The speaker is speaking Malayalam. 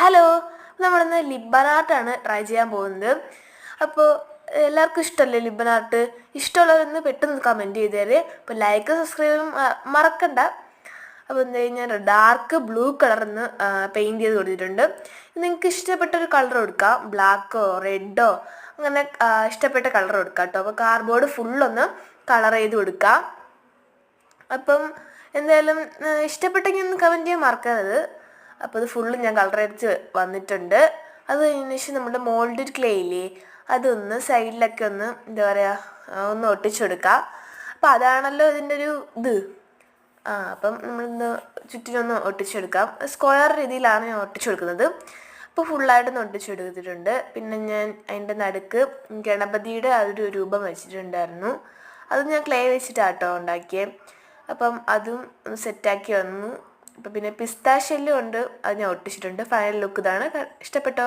ഹലോ, നമ്മളിന്ന് ലിബൻ ആർട്ടാണ് ട്രൈ ചെയ്യാൻ പോകുന്നത്. അപ്പോൾ എല്ലാവർക്കും ഇഷ്ടമല്ലേ ലിബൻ ആർട്ട്? ഇഷ്ടമുള്ളവരൊന്ന് പെട്ടെന്ന് കമൻറ്റ് ചെയ്തേര്. അപ്പോൾ ലൈക്ക് സബ്സ്ക്രൈബും മറക്കണ്ട. അപ്പോൾ എന്താ കഴിഞ്ഞാൽ ഡാർക്ക് ബ്ലൂ കളറിന്ന് പെയിൻറ്റ് ചെയ്ത് കൊടുത്തിട്ടുണ്ട്. നിങ്ങൾക്ക് ഇഷ്ടപ്പെട്ടൊരു കളർ കൊടുക്കാം, ബ്ലാക്കോ റെഡോ അങ്ങനെ ഇഷ്ടപ്പെട്ട കളർ കൊടുക്കാം കേട്ടോ. അപ്പോൾ കാർഡ്ബോർഡ് ഫുള്ളൊന്ന് കളർ ചെയ്ത് കൊടുക്കാം. അപ്പം എന്തായാലും ഇഷ്ടപ്പെട്ടെങ്കിൽ ഒന്ന് കമൻറ്റ് ചെയ്യാൻ മറക്കരുത്. അപ്പോൾ അത് ഫുള്ള് ഞാൻ കളർ അടിച്ച് വന്നിട്ടുണ്ട്. അത് കഴിഞ്ഞ ശേഷം നമ്മുടെ മോൾഡഡ് ക്ലേ ഇല്ലേ, അതൊന്ന് സൈഡിലൊക്കെ ഒന്ന് എന്താ പറയുക ഒന്ന് ഒട്ടിച്ചു കൊടുക്കുക. അപ്പം അതാണല്ലോ ഇതിൻ്റെ ഒരു ഇത്. അപ്പം നമ്മളിന്ന് ചുറ്റിനൊന്ന് ഒട്ടിച്ചെടുക്കാം. സ്ക്വയർ രീതിയിലാണ് ഞാൻ ഒട്ടിച്ചു കൊടുക്കുന്നത്. അപ്പോൾ ഫുള്ളായിട്ടൊന്ന് ഒട്ടിച്ചു കൊടുത്തിട്ടുണ്ട്. പിന്നെ ഞാൻ അതിൻ്റെ നടുക്ക് ഗണപതിയുടെ ആ ഒരു രൂപം വെച്ചിട്ടുണ്ടായിരുന്നു. അത് ഞാൻ ക്ലേ വെച്ചിട്ടാട്ടോ ഉണ്ടാക്കിയത്. അപ്പം അതും ഒന്ന് സെറ്റാക്കി വന്നു. അപ്പം പിന്നെ പിസ്താ ഷെല്ലും ഉണ്ട്, അത് ഞാൻ ഒട്ടിച്ചിട്ടുണ്ട്. ഫൈനൽ ലുക്ക് ഇതാണ്. ഇഷ്ടപ്പെട്ടോ?